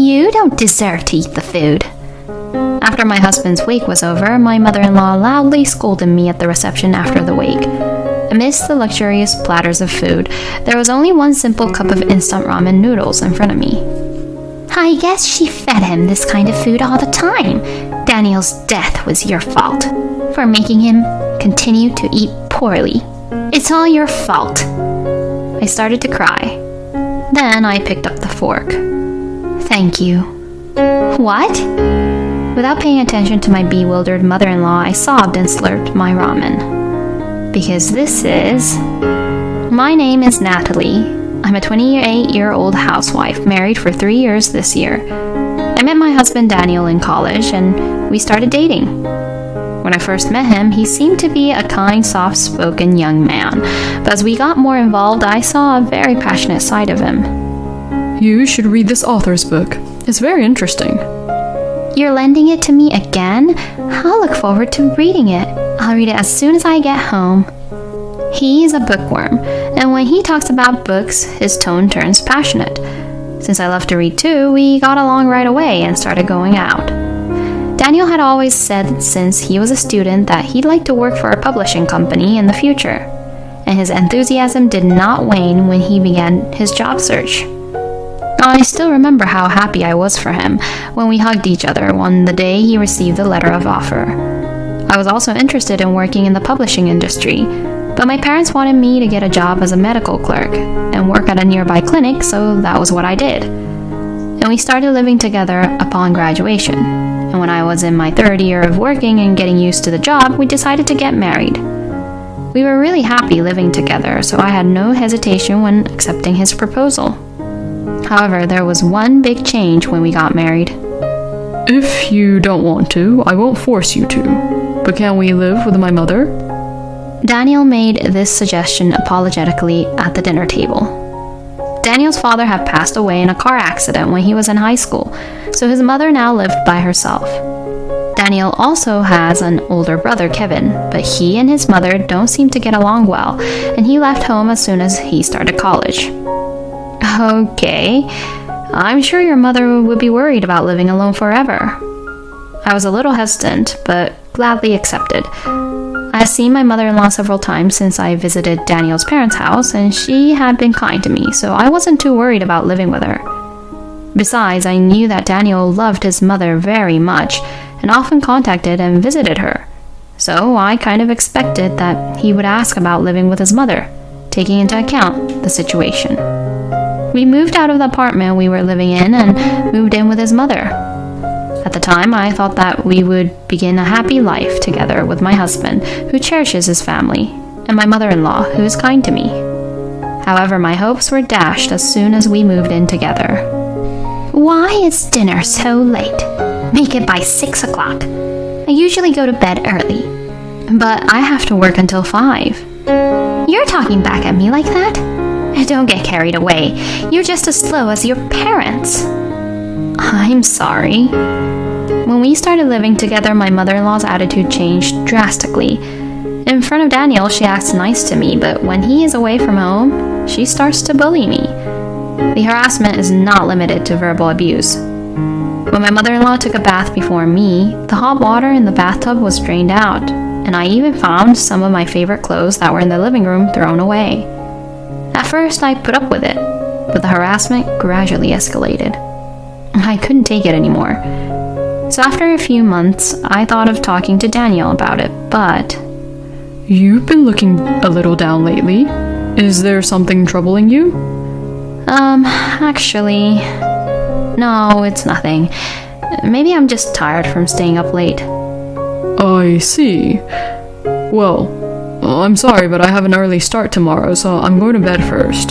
You don't deserve to eat the food. After my husband's wake was over, my mother-in-law loudly scolded me at the reception after the wake. Amidst the luxurious platters of food, there was only one simple cup of instant ramen noodles in front of me. I guess she fed him this kind of food all the time. Daniel's death was your fault, for making him continue to eat poorly. It's all your fault. I started to cry. Then I picked up the fork. Thank you. What? Without paying attention to my bewildered mother-in-law, I sobbed and slurped my ramen. Because this is... My name is Natalie. I'm a 28-year-old housewife, married for 3 years this year. I met my husband Daniel in college, and we started dating. When I first met him, he seemed to be a kind, soft-spoken young man, but as we got more involved, I saw a very passionate side of him. You should read this author's book. It's very interesting. You're lending it to me again? I'll look forward to reading it. I'll read it as soon as I get home. He's a bookworm, and when he talks about books, his tone turns passionate. Since I love to read too, we got along right away and started going out. Daniel had always said since he was a student that he'd like to work for a publishing company in the future, and his enthusiasm did not wane when he began his job search. I still remember how happy I was for him when we hugged each other on the day he received the letter of offer. I was also interested in working in the publishing industry, but my parents wanted me to get a job as a medical clerk and work at a nearby clinic, so that was what I did. And we started living together upon graduation. And when I was in my third year of working and getting used to the job, we decided to get married. We were really happy living together, so I had no hesitation when accepting his proposal. However, there was one big change when we got married. If you don't want to, I won't force you to. But can we live with my mother? Daniel made this suggestion apologetically at the dinner table. Daniel's father had passed away in a car accident when he was in high school, so his mother now lived by herself. Daniel also has an older brother, Kevin, but he and his mother don't seem to get along well, and he left home as soon as he started college. Okay, I'm sure your mother would be worried about living alone forever. I was a little hesitant, but gladly accepted. I had seen my mother-in-law several times since I visited Daniel's parents' house, and she had been kind to me, so I wasn't too worried about living with her. Besides, I knew that Daniel loved his mother very much, and often contacted and visited her. So I kind of expected that he would ask about living with his mother, taking into account the situation. We moved out of the apartment we were living in and moved in with his mother. At the time, I thought that we would begin a happy life together with my husband, who cherishes his family, and my mother-in-law, who is kind to me. However, my hopes were dashed as soon as we moved in together. Why is dinner so late? Make it by 6 o'clock. I usually go to bed early, but I have to work until 5. You're talking back at me like that? Don't get carried away. You're just as slow as your parents. I'm sorry. When we started living together, my mother-in-law's attitude changed drastically. In front of Daniel, she acts nice to me, but when he is away from home, she starts to bully me. The harassment is not limited to verbal abuse. When my mother-in-law took a bath before me, the hot water in the bathtub was drained out, and I even found some of my favorite clothes that were in the living room thrown away. At first, I put up with it, but the harassment gradually escalated. I couldn't take it anymore. So after a few months, I thought of talking to Daniel about it, but... You've been looking a little down lately. Is there something troubling you? Actually... No, it's nothing. Maybe I'm just tired from staying up late. I see. Well, I'm sorry, but I have an early start tomorrow, so I'm going to bed first.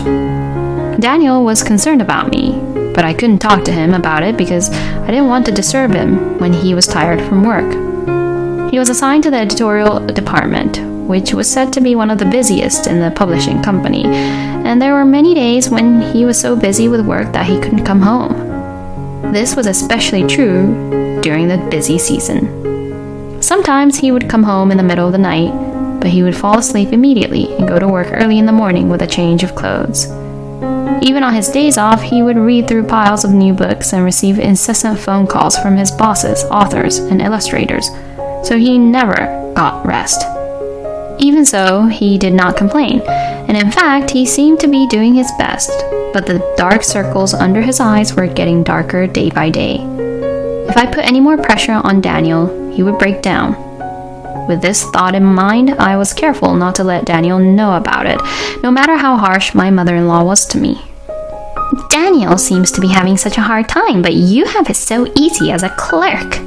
Daniel was concerned about me, but I couldn't talk to him about it because I didn't want to disturb him when he was tired from work. He was assigned to the editorial department, which was said to be one of the busiest in the publishing company, and there were many days when he was so busy with work that he couldn't come home. This was especially true during the busy season. Sometimes he would come home in the middle of the night, but he would fall asleep immediately and go to work early in the morning with a change of clothes. Even on his days off, he would read through piles of new books and receive incessant phone calls from his bosses, authors, and illustrators, so he never got rest. Even so, he did not complain, and in fact, he seemed to be doing his best, but the dark circles under his eyes were getting darker day by day. If I put any more pressure on Daniel, he would break down. With this thought in mind, I was careful not to let Daniel know about it, no matter how harsh my mother-in-law was to me. Daniel seems to be having such a hard time, but you have it so easy as a clerk.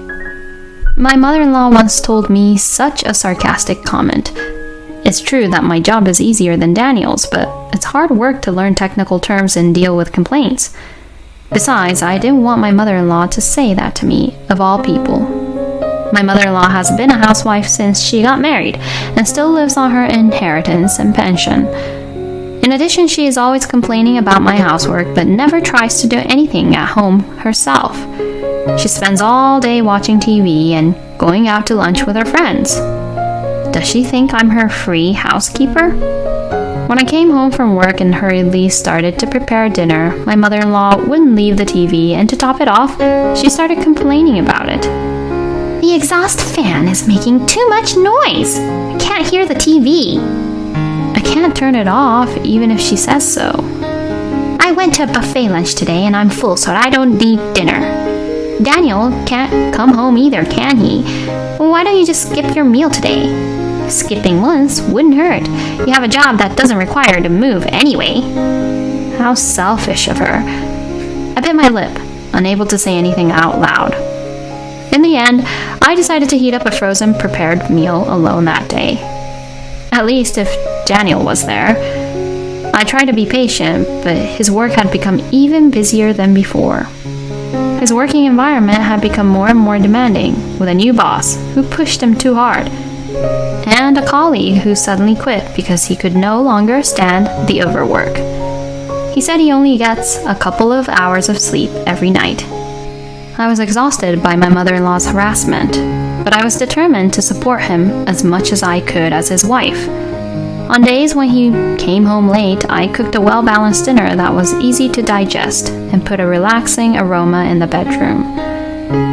My mother-in-law once told me such a sarcastic comment. It's true that my job is easier than Daniel's, but it's hard work to learn technical terms and deal with complaints. Besides, I didn't want my mother-in-law to say that to me, of all people. My mother-in-law has been a housewife since she got married, and still lives on her inheritance and pension. In addition, she is always complaining about my housework, but never tries to do anything at home herself. She spends all day watching TV and going out to lunch with her friends. Does she think I'm her free housekeeper? When I came home from work and hurriedly started to prepare dinner, my mother-in-law wouldn't leave the TV, and to top it off, she started complaining about it. The exhaust fan is making too much noise. I can't hear the TV. I can't turn it off, even if she says so. I went to a buffet lunch today and I'm full, so I don't need dinner. Daniel can't come home either, can he? Why don't you just skip your meal today? Skipping once wouldn't hurt. You have a job that doesn't require you to move anyway. How selfish of her. I bit my lip, unable to say anything out loud. In the end, I decided to heat up a frozen prepared meal alone that day. At least if Daniel was there. I tried to be patient, but his work had become even busier than before. His working environment had become more and more demanding, with a new boss who pushed him too hard, and a colleague who suddenly quit because he could no longer stand the overwork. He said he only gets a couple of hours of sleep every night. I was exhausted by my mother-in-law's harassment, but I was determined to support him as much as I could as his wife. On days when he came home late, I cooked a well-balanced dinner that was easy to digest and put a relaxing aroma in the bedroom.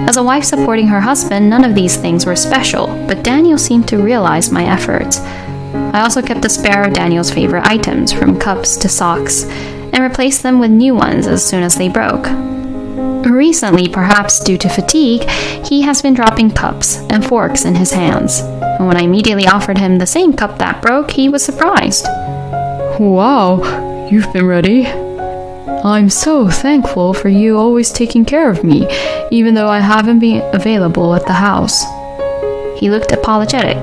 As a wife supporting her husband, none of these things were special, but Daniel seemed to realize my efforts. I also kept a spare of Daniel's favorite items, from cups to socks, and replaced them with new ones as soon as they broke. Recently, perhaps due to fatigue, he has been dropping cups and forks in his hands. And when I immediately offered him the same cup that broke, he was surprised. Wow, you've been ready. I'm so thankful for you always taking care of me, even though I haven't been available at the house. He looked apologetic,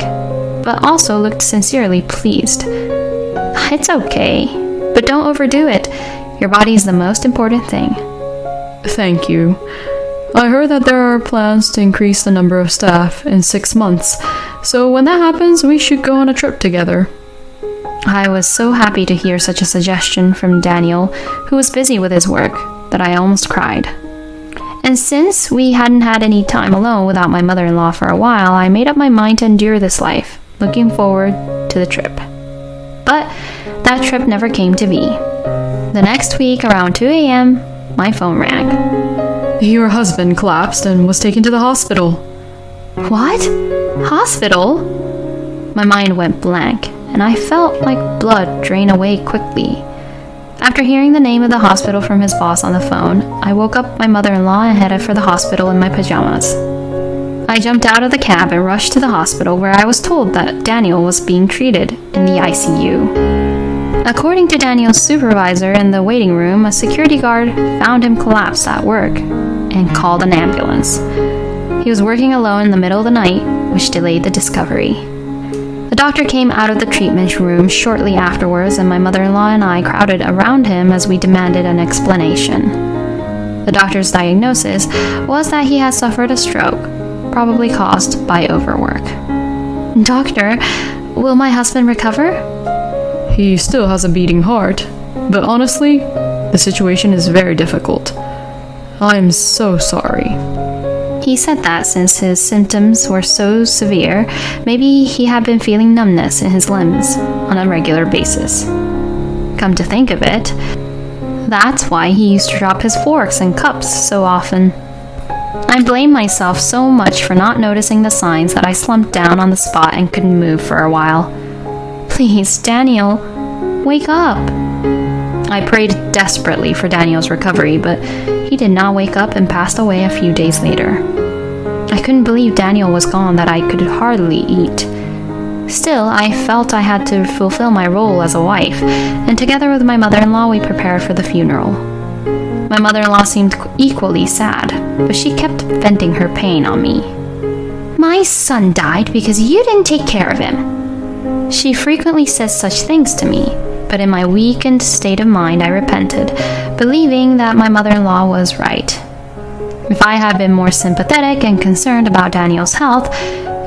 but also looked sincerely pleased. It's okay, but don't overdo it. Your body is the most important thing. Thank you. I heard that there are plans to increase the number of staff in 6 months, so when that happens, we should go on a trip together. I was so happy to hear such a suggestion from Daniel, who was busy with his work, that I almost cried. And since we hadn't had any time alone without my mother-in-law for a while, I made up my mind to endure this life, looking forward to the trip. But that trip never came to be. The next week, around 2 a.m., my phone rang. Your husband collapsed and was taken to the hospital. What? Hospital? My mind went blank, and I felt like blood drain away quickly. After hearing the name of the hospital from his boss on the phone, I woke up my mother-in-law and headed for the hospital in my pajamas. I jumped out of the cab and rushed to the hospital, where I was told that Daniel was being treated in the ICU. According to Daniel's supervisor in the waiting room, a security guard found him collapsed at work and called an ambulance. He was working alone in the middle of the night, which delayed the discovery. The doctor came out of the treatment room shortly afterwards, and my mother-in-law and I crowded around him as we demanded an explanation. The doctor's diagnosis was that he had suffered a stroke, probably caused by overwork. Doctor, will my husband recover? He still has a beating heart, but honestly, the situation is very difficult. I'm so sorry. He said that since his symptoms were so severe, maybe he had been feeling numbness in his limbs on a regular basis. Come to think of it, That's why he used to drop his forks and cups so often. I blamed myself so much for not noticing the signs that I slumped down on the spot and couldn't move for a while. Please, Daniel, wake up. I prayed desperately for Daniel's recovery, but he did not wake up and passed away a few days later. I couldn't believe Daniel was gone, that I could hardly eat. Still, I felt I had to fulfill my role as a wife, and together with my mother-in-law, we prepared for the funeral. My mother-in-law seemed equally sad, but she kept venting her pain on me. My son died because you didn't take care of him. She frequently says such things to me, but in my weakened state of mind, I repented, believing that my mother-in-law was right. If I had been more sympathetic and concerned about Daniel's health,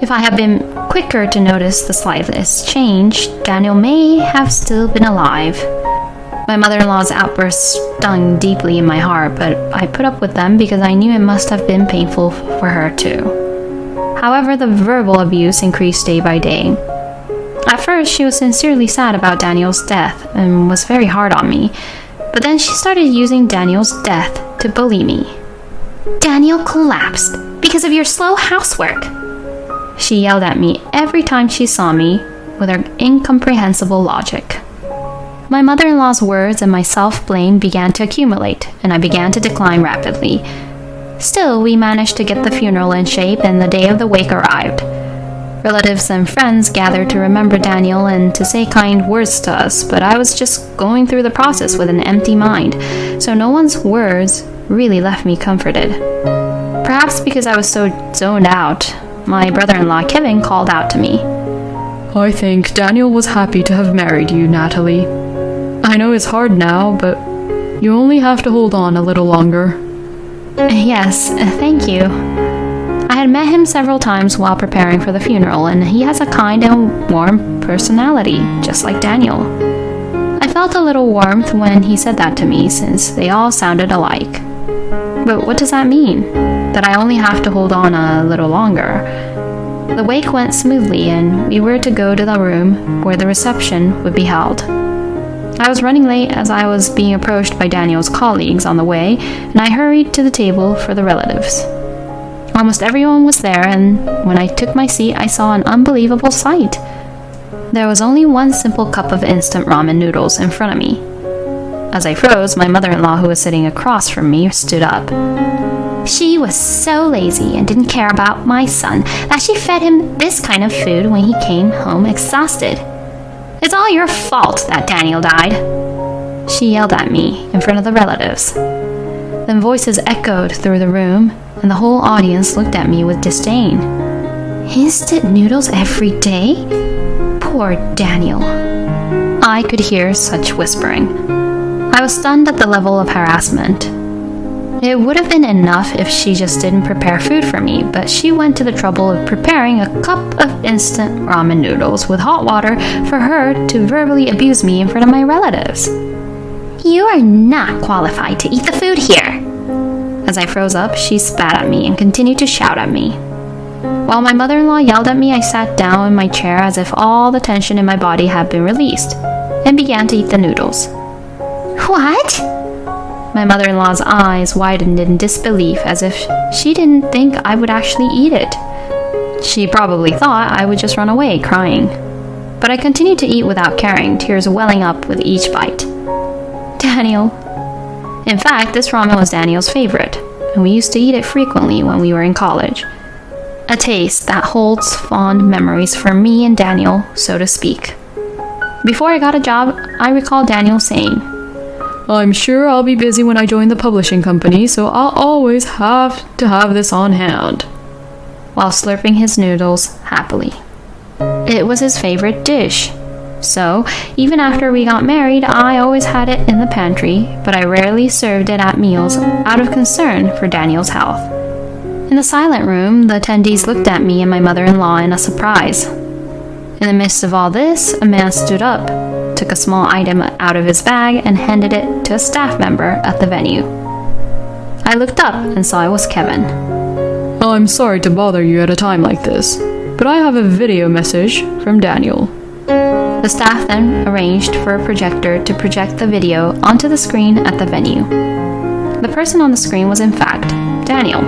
if I had been quicker to notice the slightest change, Daniel may have still been alive. My mother-in-law's outbursts stung deeply in my heart, but I put up with them because I knew it must have been painful for her too. However, the verbal abuse increased day by day. At first, she was sincerely sad about Daniel's death and was very hard on me, but then she started using Daniel's death to bully me. Daniel collapsed because of your slow housework. She yelled at me every time she saw me with her incomprehensible logic. My mother-in-law's words and my self-blame began to accumulate, and I began to decline rapidly. Still, we managed to get the funeral in shape, and the day of the wake arrived. Relatives and friends gathered to remember Daniel and to say kind words to us, but I was just going through the process with an empty mind, so no one's words really left me comforted. Perhaps because I was so zoned out, my brother-in-law Kevin called out to me. I think Daniel was happy to have married you, Natalie. I know it's hard now, but you only have to hold on a little longer. Yes, thank you. I had met him several times while preparing for the funeral, and he has a kind and warm personality, just like Daniel. I felt a little warmth when he said that to me, since they all sounded alike. But what does that mean? That I only have to hold on a little longer? The wake went smoothly, and we were to go to the room where the reception would be held. I was running late as I was being approached by Daniel's colleagues on the way, and I hurried to the table for the relatives. Almost everyone was there, and when I took my seat, I saw an unbelievable sight. There was only one simple cup of instant ramen noodles in front of me. As I froze, my mother-in-law, who was sitting across from me, stood up. She was so lazy and didn't care about my son that she fed him this kind of food when he came home exhausted. It's all your fault that Daniel died. She yelled at me in front of the relatives. Then voices echoed through the room, and the whole audience looked at me with disdain. Instant noodles every day? Poor Daniel. I could hear such whispering. I was stunned at the level of harassment. It would have been enough if she just didn't prepare food for me, but she went to the trouble of preparing a cup of instant ramen noodles with hot water for her to verbally abuse me in front of my relatives. You are not qualified to eat the food here. As I froze up, she spat at me and continued to shout at me. While my mother-in-law yelled at me, I sat down in my chair as if all the tension in my body had been released, and began to eat the noodles. What? My mother-in-law's eyes widened in disbelief, as if she didn't think I would actually eat it. She probably thought I would just run away, crying. But I continued to eat without caring, tears welling up with each bite. Daniel. In fact, this ramen was Daniel's favorite, and we used to eat it frequently when we were in college. A taste that holds fond memories for me and Daniel, so to speak. Before I got a job, I recall Daniel saying, I'm sure I'll be busy when I join the publishing company, so I'll always have to have this on hand, while slurping his noodles happily. It was his favorite dish. So, even after we got married, I always had it in the pantry, but I rarely served it at meals out of concern for Daniel's health. In the silent room, the attendees looked at me and my mother-in-law in a surprise. In the midst of all this, a man stood up, took a small item out of his bag, and handed it to a staff member at the venue. I looked up and saw it was Kevin. I'm sorry to bother you at a time like this, but I have a video message from Daniel. The staff then arranged for a projector to project the video onto the screen at the venue. The person on the screen was in fact Daniel.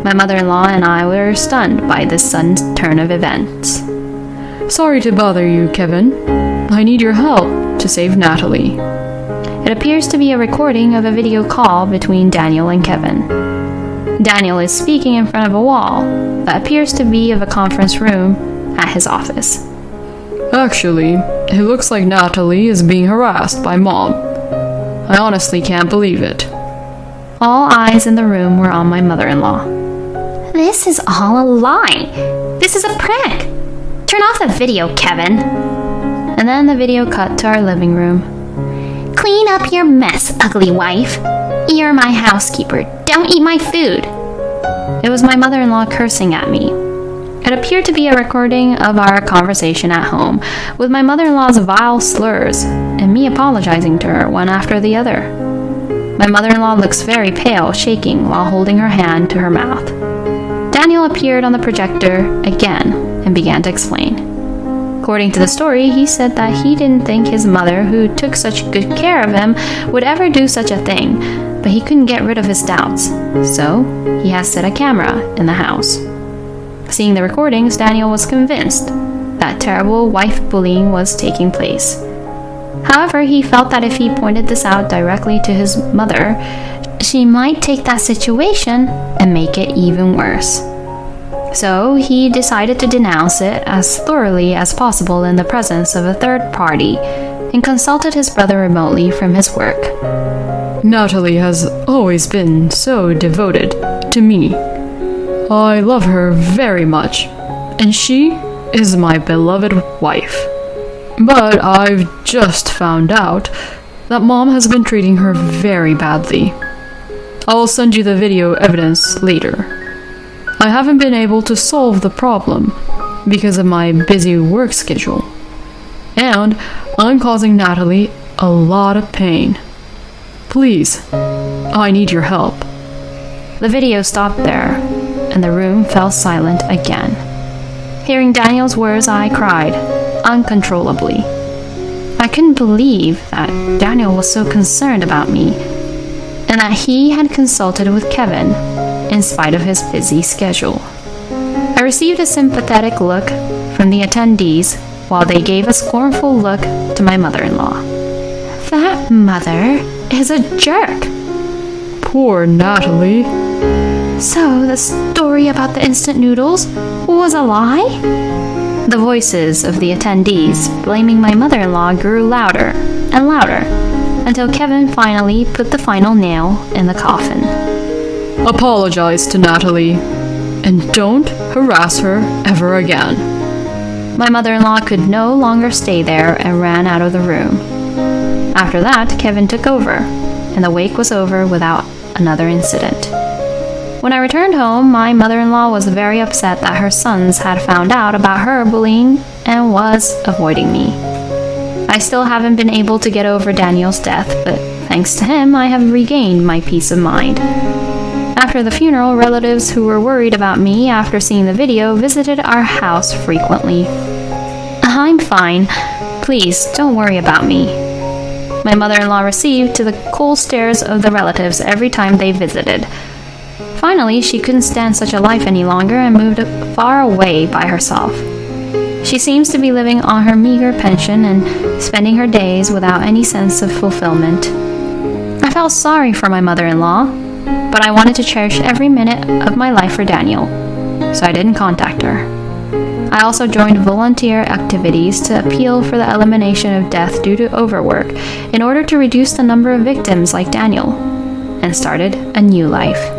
My mother-in-law and I were stunned by this sudden turn of events. Sorry to bother you, Kevin. I need your help to save Natalie. It appears to be a recording of a video call between Daniel and Kevin. Daniel is speaking in front of a wall that appears to be of a conference room at his office. Actually, it looks like Natalie is being harassed by Mom. I honestly can't believe it. All eyes in the room were on my mother-in-law. This is all a lie. This is a prank. Turn off the video, Kevin. And then the video cut to our living room. Clean up your mess, ugly wife. You're my housekeeper. Don't eat my food. It was my mother-in-law cursing at me. It appeared to be a recording of our conversation at home, with my mother-in-law's vile slurs, and me apologizing to her one after the other. My mother-in-law looks very pale, shaking while holding her hand to her mouth. Daniel appeared on the projector again and began to explain. According to the story, he said that he didn't think his mother, who took such good care of him, would ever do such a thing, but he couldn't get rid of his doubts, so he has set a camera in the house. Seeing the recordings, Daniel was convinced that terrible wife bullying was taking place. However, he felt that if he pointed this out directly to his mother, she might take that situation and make it even worse. So he decided to denounce it as thoroughly as possible in the presence of a third party and consulted his brother remotely from his work. Natalie has always been so devoted to me. I love her very much, and she is my beloved wife. But I've just found out that Mom has been treating her very badly. I'll send you the video evidence later. I haven't been able to solve the problem because of my busy work schedule, and I'm causing Natalie a lot of pain. Please, I need your help. The video stopped there, and the room fell silent again. Hearing Daniel's words, I cried uncontrollably. I couldn't believe that Daniel was so concerned about me, and that he had consulted with Kevin in spite of his busy schedule. I received a sympathetic look from the attendees while they gave a scornful look to my mother-in-law. That mother is a jerk. Poor Natalie. So the story about the instant noodles was a lie? The voices of the attendees blaming my mother-in-law grew louder and louder until Kevin finally put the final nail in the coffin. Apologize to Natalie, and don't harass her ever again. My mother-in-law could no longer stay there and ran out of the room. After that, Kevin took over, and the wake was over without another incident. When I returned home, my mother-in-law was very upset that her sons had found out about her bullying and was avoiding me. I still haven't been able to get over Daniel's death, but thanks to him, I have regained my peace of mind. After the funeral, relatives who were worried about me after seeing the video visited our house frequently. I'm fine. Please, don't worry about me. My mother-in-law received to the cold stares of the relatives every time they visited. Finally, she couldn't stand such a life any longer and moved far away by herself. She seems to be living on her meager pension and spending her days without any sense of fulfillment. I felt sorry for my mother-in-law, but I wanted to cherish every minute of my life for Daniel, so I didn't contact her. I also joined volunteer activities to appeal for the elimination of death due to overwork in order to reduce the number of victims like Daniel, and started a new life.